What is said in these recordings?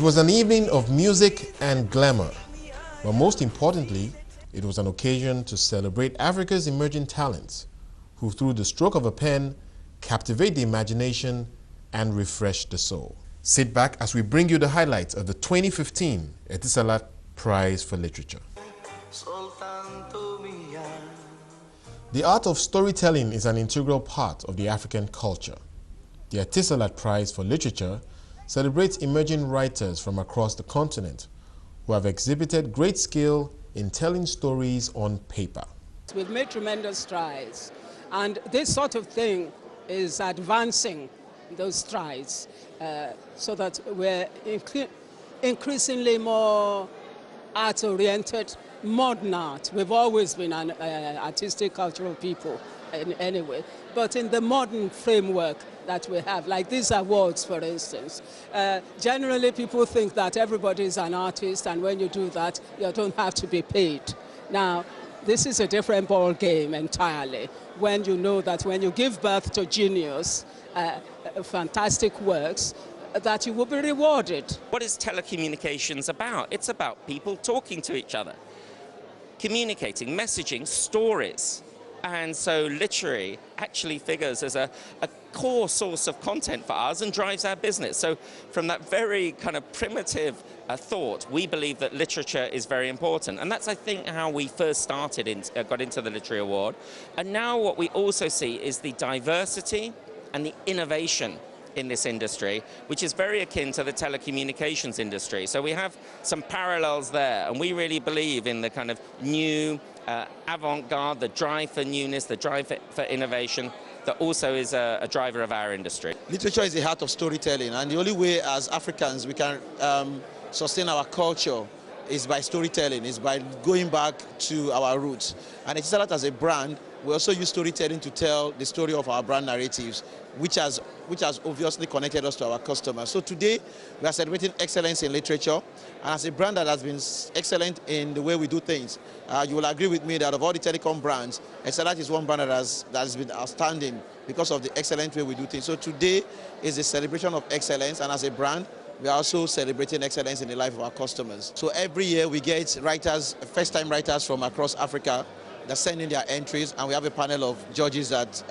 was an evening of music and glamour, but most importantly, it was an occasion to celebrate Africa's emerging talents, who through the stroke of a pen captivate the imagination and refresh the soul. Sit back as we bring you the highlights of the 2015 Etisalat Prize for Literature. The art of storytelling is an integral part of the African culture. The Etisalat Prize for Literature celebrates emerging writers from across the continent who have exhibited great skill in telling stories on paper. We've made tremendous strides, and this sort of thing is advancing those strides so that we're increasingly more art-oriented, modern art. We've always been an artistic, cultural people anyway, but in the modern framework that we have, like these awards, for instance, generally people think that everybody is an artist, and when you do that, you don't have to be paid. Now, this is a different ball game entirely, when you know that when you give birth to genius, fantastic works, that you will be rewarded. What is telecommunications about? It's about people talking to each other, communicating, messaging, stories. And so literary actually figures as a core source of content for us and drives our business. So from that very kind of primitive thought, we believe that literature is very important. And that's, I think, how we first started, got into the Literary Award. And now what we also see is the diversity and the innovation in this industry, which is very akin to the telecommunications industry. So we have some parallels there, and we really believe in the kind of new avant-garde, the drive for newness, the drive for innovation, that also is a driver of our industry. Literature is the heart of storytelling, and the only way as Africans we can sustain our culture is by storytelling, is by going back to our roots. And Etisalat as a brand, we also use storytelling to tell the story of our brand narratives, which has obviously connected us to our customers. So today, we are celebrating excellence in literature, and as a brand that has been excellent in the way we do things, you will agree with me that of all the telecom brands, Etisalat is one brand that has been outstanding because of the excellent way we do things. So today is a celebration of excellence, and as a brand, we are also celebrating excellence in the life of our customers. So every year we get writers, first-time writers from across Africa that send in their entries, and we have a panel of judges that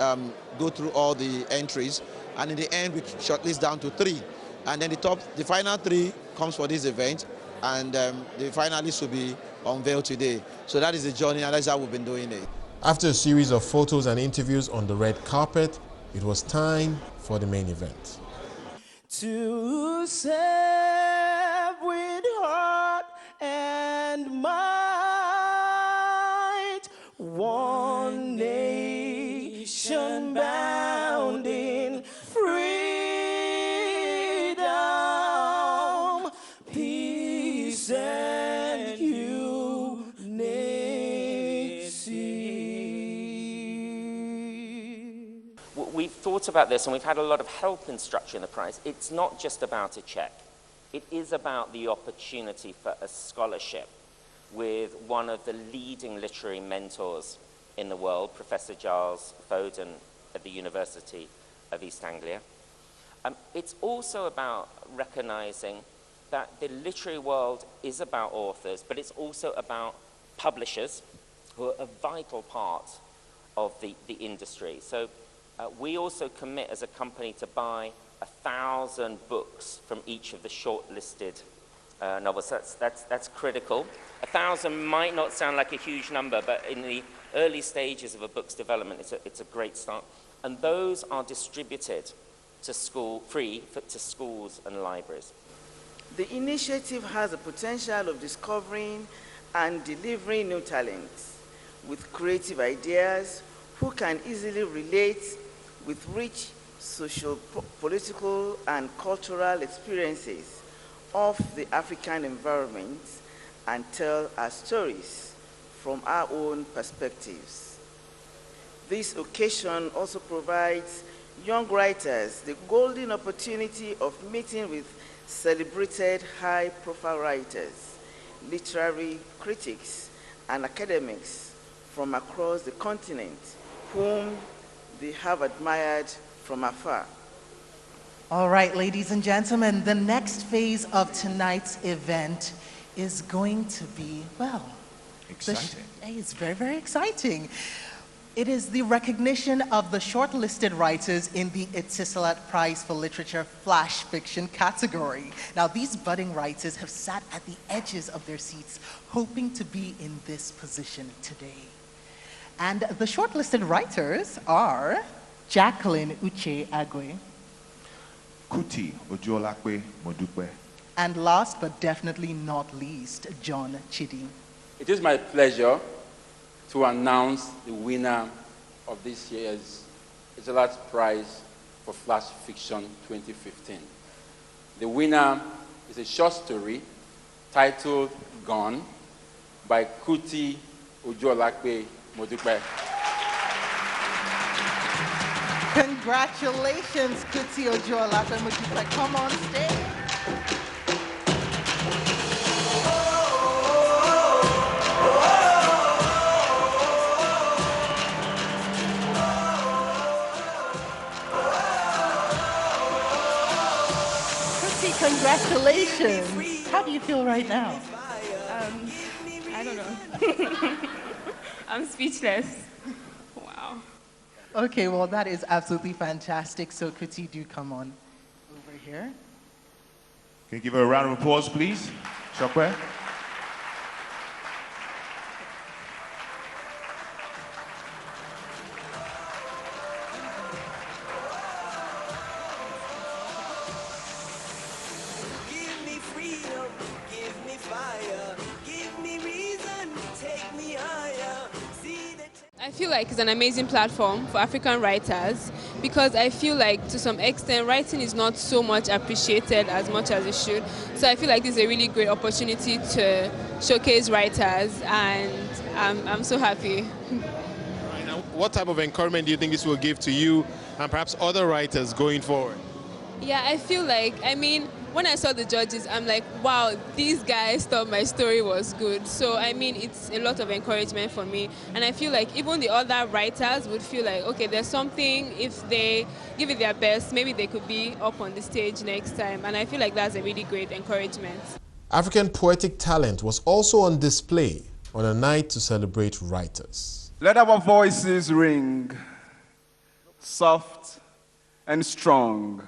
go through all the entries, and in the end we shortlist down to 3, and then the final 3 comes for this event, and the finalists will be unveiled today. So that is the journey, and that's how we've been doing it. After a series of photos and interviews on the red carpet, it was time for the main event. To serve with heart and might, one nation bound in freedom, peace and unity. We've thought about this, and we've had a lot of help in structuring the prize. It's not just about a check. It is about the opportunity for a scholarship with one of the leading literary mentors in the world, Professor Giles Foden at the University of East Anglia. It's also about recognizing that the literary world is about authors, but it's also about publishers who are a vital part of the industry. So we also commit as a company to buy 1,000 books from each of the shortlisted novels. That's critical. 1,000 might not sound like a huge number, but in the early stages of a book's development, it's a great start. And those are distributed to free to schools and libraries. The initiative has the potential of discovering and delivering new talents with creative ideas who can easily relate with rich social, political, and cultural experiences of the African environment and tell our stories from our own perspectives. This occasion also provides young writers the golden opportunity of meeting with celebrated high-profile writers, literary critics, and academics from across the continent whom they have admired from afar. All right, ladies and gentlemen, the next phase of tonight's event is going to be, well, exciting. It's very, very exciting. It is the recognition of the shortlisted writers in the Etisalat Prize for Literature Flash Fiction category. Now, these budding writers have sat at the edges of their seats, hoping to be in this position today. And the shortlisted writers are Jacqueline Uche Agwe, Kuti Ojolakwe Modukwe, and last but definitely not least, John Chidi. It is my pleasure to announce the winner of this year's Etisalat Prize for Flash Fiction 2015. The winner is a short story titled Gone by Kuti Ojolakwe Modukwe. Congratulations, Kuti Ojolakwe Modukwe. Come on stage. Kuti, congratulations. How do you feel right now? I don't know. I'm speechless. Wow. Okay, well, that is absolutely fantastic. So, Kuti, do come on over here. Can you give her a round of applause, please? Shokwe? Give me freedom, give me fire, give me reason, take me higher. See the I feel like it's an amazing platform for African writers because I feel like to some extent writing is not so much appreciated as much as it should. So I feel like this is a really great opportunity to showcase writers, and I'm so happy. What type of encouragement do you think this will give to you and perhaps other writers going forward? Yeah, I feel like, when I saw the judges, I'm like, wow, these guys thought my story was good. So, it's a lot of encouragement for me. And I feel like even the other writers would feel like, okay, there's something, if they give it their best, maybe they could be up on the stage next time. And I feel like that's a really great encouragement. African poetic talent was also on display on a night to celebrate writers. Let our voices ring, soft and strong.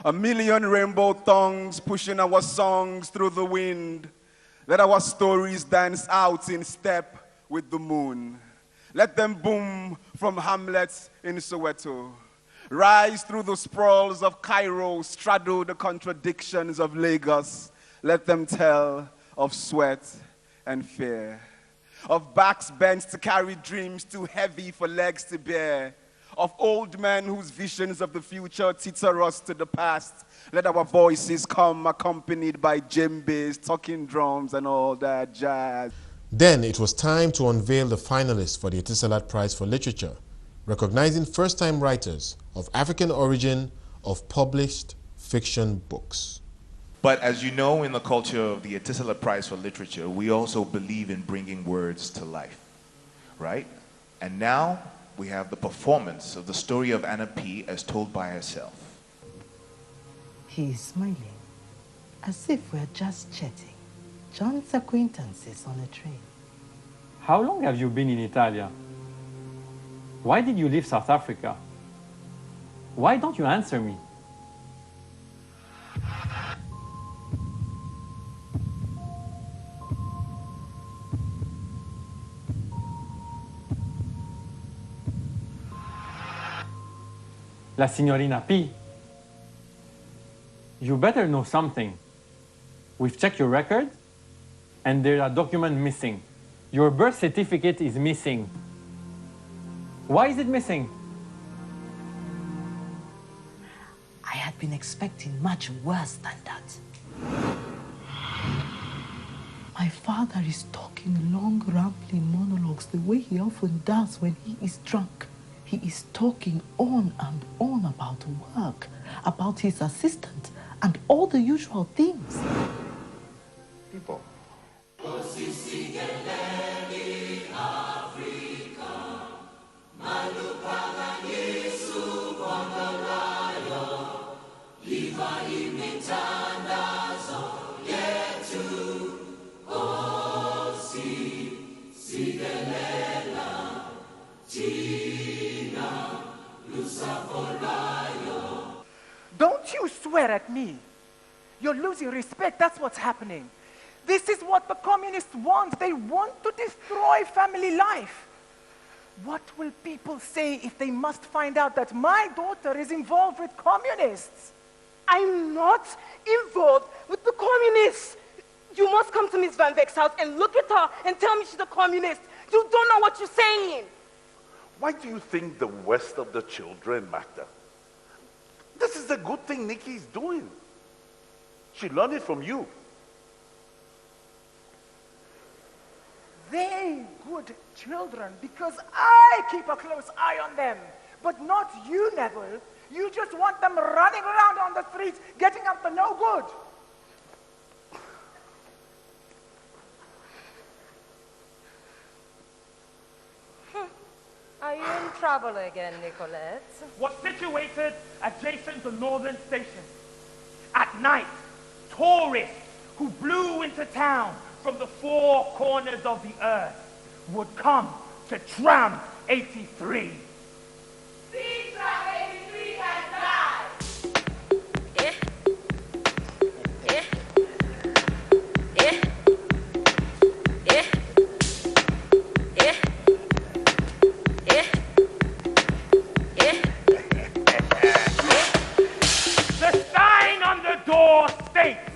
A million rainbow tongues pushing our songs through the wind. Let our stories dance out in step with the moon. Let them boom from hamlets in Soweto. Rise through the sprawls of Cairo, straddle the contradictions of Lagos. Let them tell of sweat and fear. Of backs bent to carry dreams too heavy for legs to bear. Of old men whose visions of the future teeter us to the past. Let our voices come accompanied by djembes, talking drums, and all that jazz. Then it was time to unveil the finalists for the Etisalat Prize for Literature, recognizing first-time writers of African origin of published fiction books. But as you know, in the culture of the Etisalat Prize for Literature, we also believe in bringing words to life, right? And now we have the performance of the story of Anna P. as told by herself. He is smiling, as if we're just chatting. John's acquaintances on a train. How long have you been in Italy? Why did you leave South Africa? Why don't you answer me? La Signorina P. You better know something. We've checked your record, and there are documents missing. Your birth certificate is missing. Why is it missing? I had been expecting much worse than that. My father is talking long, rambling monologues the way he often does when he is drunk. He is talking on and on about work, about his assistant, and all the usual things. People. at me. You're losing respect. That's what's happening. This is what the communists want. They want to destroy family life. What will people say if they must find out that my daughter is involved with communists? I'm not involved with the communists. You must come to Miss Van Veck's house and look at her and tell me she's a communist. You don't know what you're saying. Why do you think the West of the children matter? This is a good thing Nikki's doing. She learned it from you. They good children because I keep a close eye on them. But not you, Neville. You just want them running around on the streets, getting up to no good. Are you in trouble again, Nicolette? Was situated adjacent to Northern Station. At night, tourists who blew into town from the four corners of the earth would come to Tram 83. See Tram 83 and die! The sign on the door states,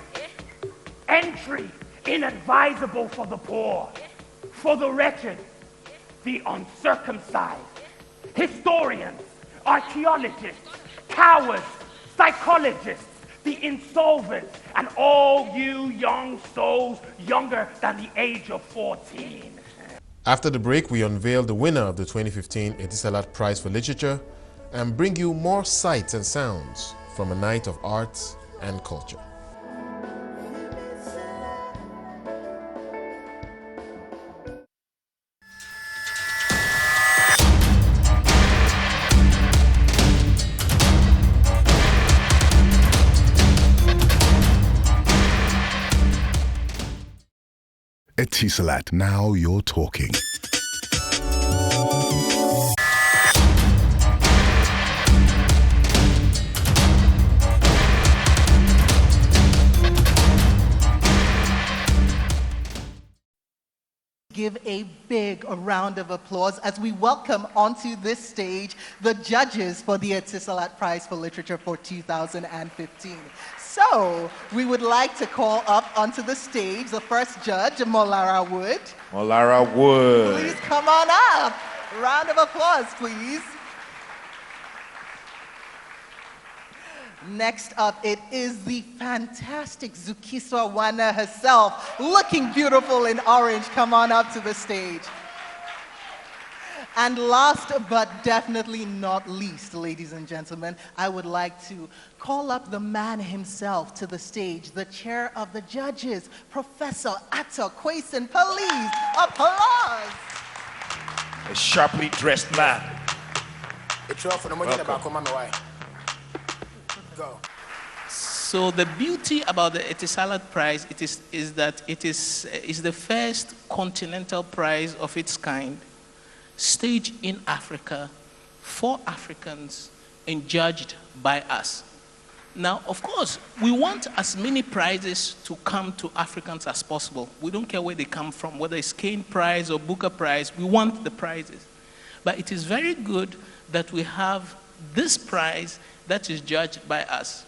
entry inadvisable for the poor, for the wretched, the uncircumcised, historians, archaeologists, cowards, psychologists, the insolvent, and all you young souls younger than the age of 14. After the break, we unveil the winner of the 2015 Etisalat Prize for Literature and bring you more sights and sounds from a night of arts and culture. Etisalat, now you're talking. Give a big round of applause as we welcome onto this stage the judges for the Etisalat Prize for Literature for 2015. So, we would like to call up onto the stage the first judge, Molara Wood. Molara Wood. Please come on up. Round of applause, please. Next up, it is the fantastic Zukiswa Wana herself, looking beautiful in orange. Come on up to the stage. And last but definitely not least, ladies and gentlemen, I would like to call up the man himself to the stage, the chair of the judges, Professor Atta Kwesen. Please, applause. A sharply dressed man. Go. So the beauty about the Etisalat Prize is that it is the first continental prize of its kind, staged in Africa, for Africans, and judged by us. Now, of course, we want as many prizes to come to Africans as possible. We don't care where they come from, whether it's Kane Prize or Booker Prize, we want the prizes. But it is very good that we have this prize that is judged by us.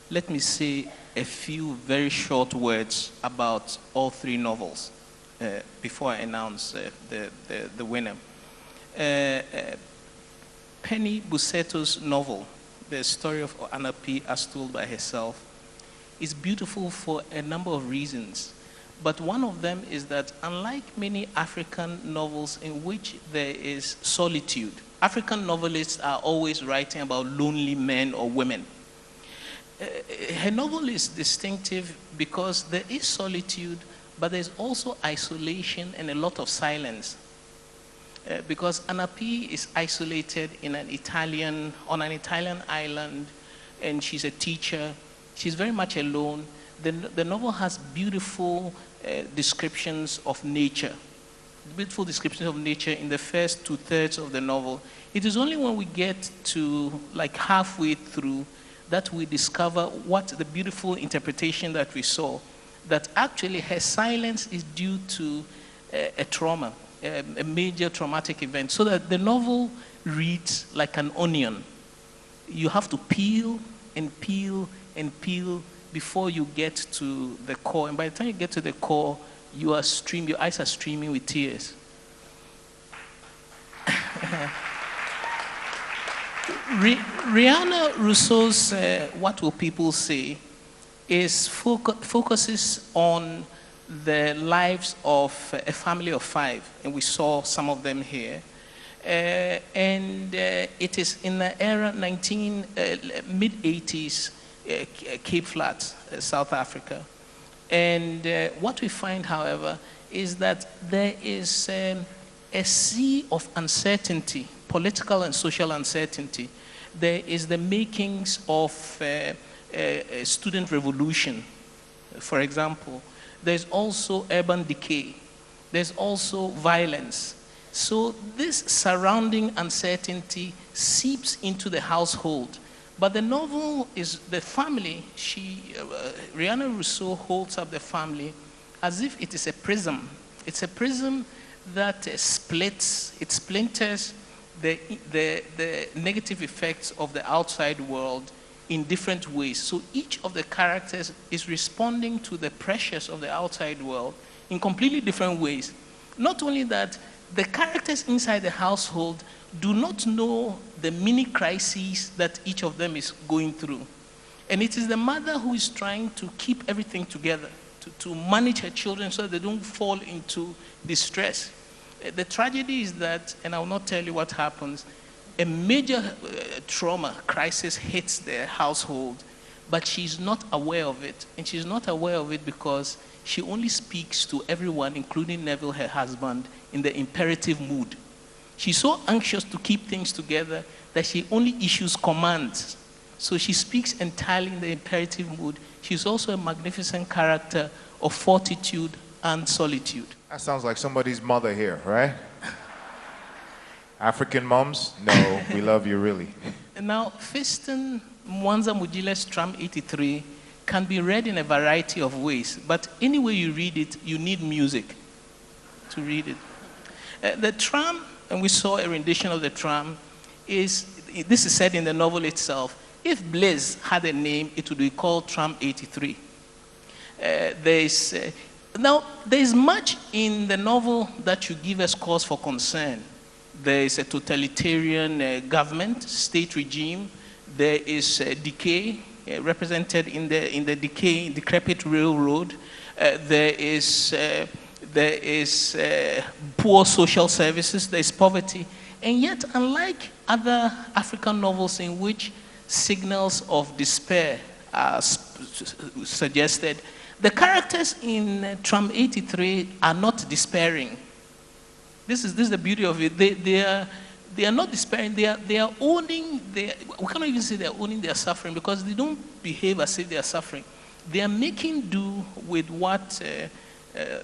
Let me say a few very short words about all three novels before I announce the winner. Penny Buseto's novel, The Story of Anna P. as told by herself, is beautiful for a number of reasons. But one of them is that unlike many African novels in which there is solitude, African novelists are always writing about lonely men or women. Her novel is distinctive because there is solitude, but there's also isolation and a lot of silence. Because Anna P. is isolated in on an Italian island, and she's a teacher. She's very much alone. The novel has beautiful descriptions of nature. Beautiful descriptions of nature in the first 2/3 of the novel. It is only when we get to like halfway through that we discover what the beautiful interpretation that we saw, that actually her silence is due to a trauma, a major traumatic event, so that the novel reads like an onion. You have to peel and peel and peel before you get to the core. And by the time you get to the core, your eyes are streaming with tears. Rihanna Rousseau's What Will People Say is focuses on the lives of a family of 5, and we saw some of them here. It is in the era mid-80s, Cape Flats, South Africa. And what we find, however, is that there is a sea of uncertainty, political and social uncertainty. There is the makings of a student revolution, for example. There's also urban decay. There's also violence. So this surrounding uncertainty seeps into the household. But the novel is the family. Rihanna Rousseau holds up the family as if it is a prism. It's a prism that splits, it splinters the negative effects of the outside world in different ways. So each of the characters is responding to the pressures of the outside world in completely different ways. Not only that, the characters inside the household do not know the mini crises that each of them is going through. And it is the mother who is trying to keep everything together, to manage her children so that they don't fall into distress. The tragedy is that, and I will not tell you what happens, a major trauma crisis hits the household, but she's not aware of it. And she's not aware of it because she only speaks to everyone, including Neville, her husband, in the imperative mood. She's so anxious to keep things together that she only issues commands. So she speaks entirely in the imperative mood. She's also a magnificent character of fortitude and solitude. That sounds like somebody's mother here, right? African moms? No, we love you really. Now, Fiston Mwanza Mujile's Tram 83 can be read in a variety of ways, but any way you read it, you need music to read it. The tram, and we saw a rendition of the tram, this is said in the novel itself. If Blaze had a name, it would be called Tram 83. Now, there's much in the novel that should give us cause for concern. There is a totalitarian government, state regime. There is decay, represented in the decrepit railroad. There is poor social services. There is poverty. And yet, unlike other African novels in which signals of despair are suggested, the characters in Tram 83 are not despairing. This is the beauty of it. They are not despairing. They are owning we cannot even say they are owning their suffering because they don't behave as if they are suffering. They are making do with what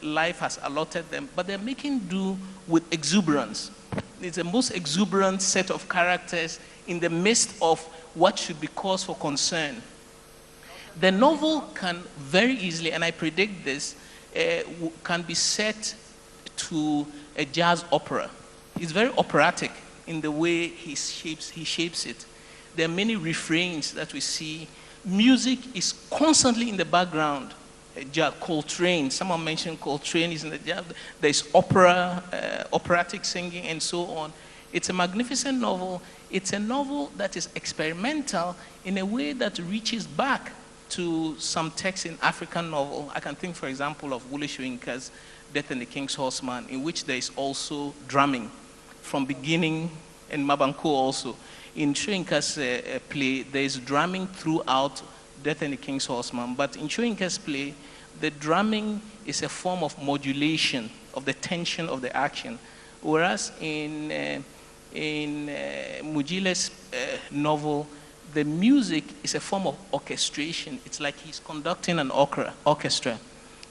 life has allotted them, but they are making do with exuberance. It's the most exuberant set of characters in the midst of what should be cause for concern. The novel can very easily, and I predict this, can be set to a jazz opera. It's very operatic in the way he shapes it. There are many refrains that we see. Music is constantly in the background. Coltrane, someone mentioned Coltrane is in the jazz. There's opera, operatic singing, and so on. It's a magnificent novel. It's a novel that is experimental in a way that reaches back to some texts in African novel. I can think, for example, of Wole Soyinka's Death and the King's Horseman, in which there is also drumming from beginning, and Mabanko also. In Soyinka's play, there is drumming throughout Death and the King's Horseman, but in Soyinka's play, the drumming is a form of modulation of the tension of the action, whereas in Mujile's novel, the music is a form of orchestration. It's like he's conducting an orchestra.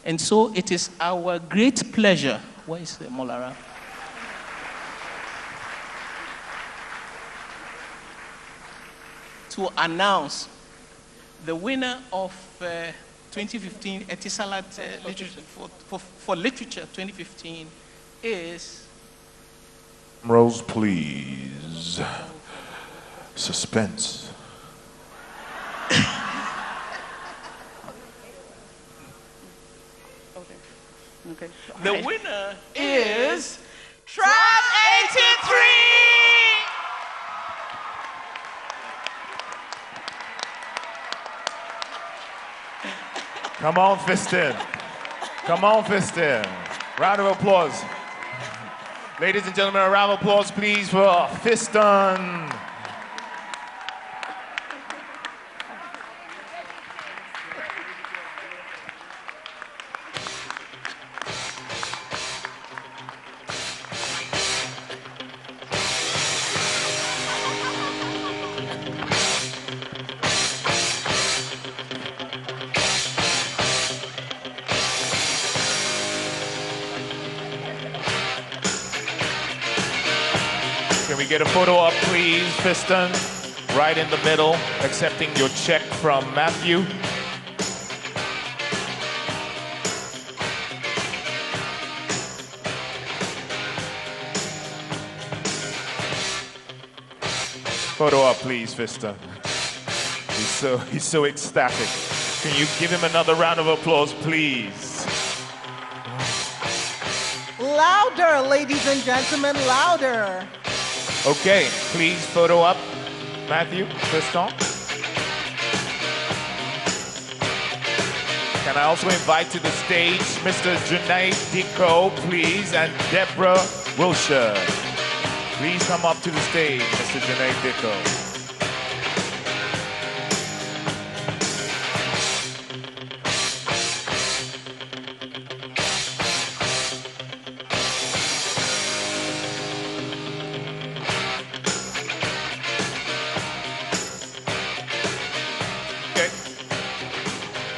And so it is our great pleasure. Where is the Molara? To announce The winner of 2015 Etisalat Literature for Literature 2015 is... Rose, please. Suspense. Okay. The winner is Trap 83! Come on, Fiston. Come on, Fiston. Round of applause. Ladies and gentlemen, a round of applause, please, for Fiston. Can we get a photo up, please, Fiston? Right in the middle, accepting your check from Matthew. Photo up, please, Fiston. He's so ecstatic. Can you give him another round of applause, please? Louder, ladies and gentlemen, louder. Okay, please photo up, Matthew, Fiston. Can I also invite to the stage Mr. Junaid Diko, please, and Deborah Wilshire. Please come up to the stage, Mr. Junaid Diko.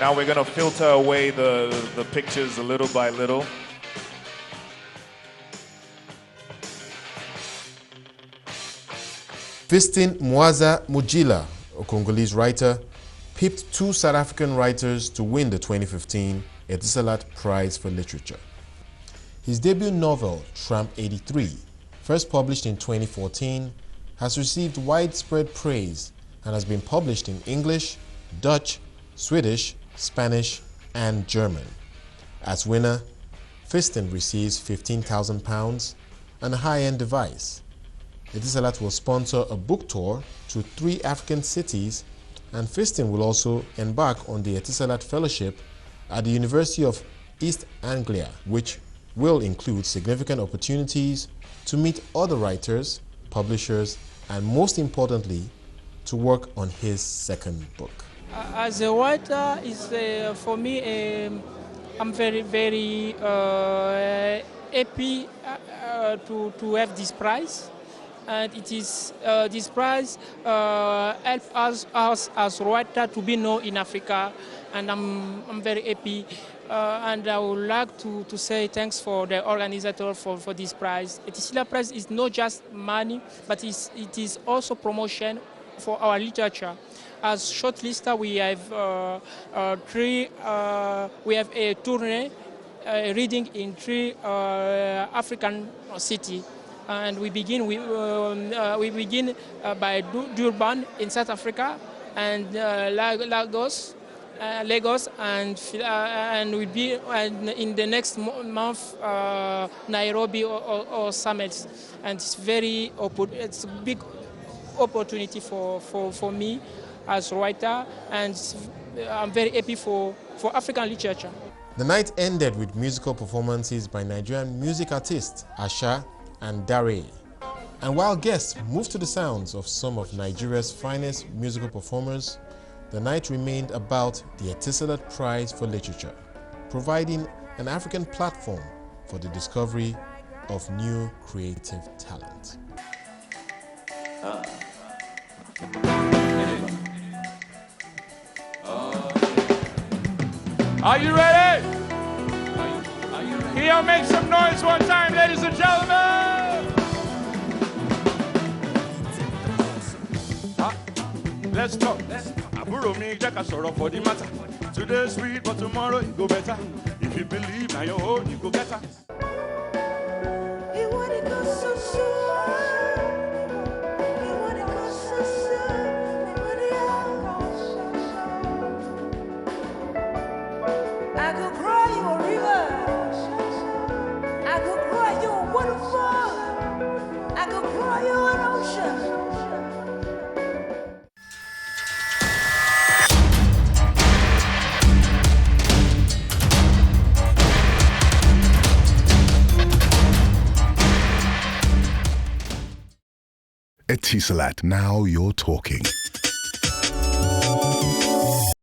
Now we're going to filter away the pictures a little by little. Fiston Mwaza Mujila, a Congolese writer, pipped two South African writers to win the 2015 Etisalat Prize for Literature. His debut novel, Tramp 83, first published in 2014, has received widespread praise and has been published in English, Dutch, Swedish, Spanish, and German. As winner, Fiston receives £15,000 and a high-end device. Etisalat will sponsor a book tour to 3 African cities, and Fiston will also embark on the Etisalat Fellowship at the University of East Anglia, which will include significant opportunities to meet other writers, publishers, and most importantly, to work on his second book. As a writer, for me, I'm very, very happy to have this prize. And it is this prize helps us as writer to be known in Africa, and I'm very happy. And I would like to say thanks for the organizer for this prize. Etisalat Prize is not just money, but it is also promotion for our literature. As shortlister, we have a tourney reading in 3 African cities. And we begin by Durban in South Africa, and Lagos, and we be in the next month Nairobi or Summit, and it's a big opportunity for me as writer, and I'm very happy for African literature. The night ended with musical performances by Nigerian music artists Asha and Dare. And while guests moved to the sounds of some of Nigeria's finest musical performers, the night remained about the Etisalat Prize for Literature, providing an African platform for the discovery of new creative talent. Are you ready? Can y'all make some noise one time, ladies and gentlemen? Let's talk. Àbúrò mi jẹ́ ká sọ̀rọ̀ for the matter. Today sweet but tomorrow it go better. If you believe now your own you go get her. I could cry you a river. I could cry you a waterfall. I could cry you an ocean. Etisalat, now you're talking.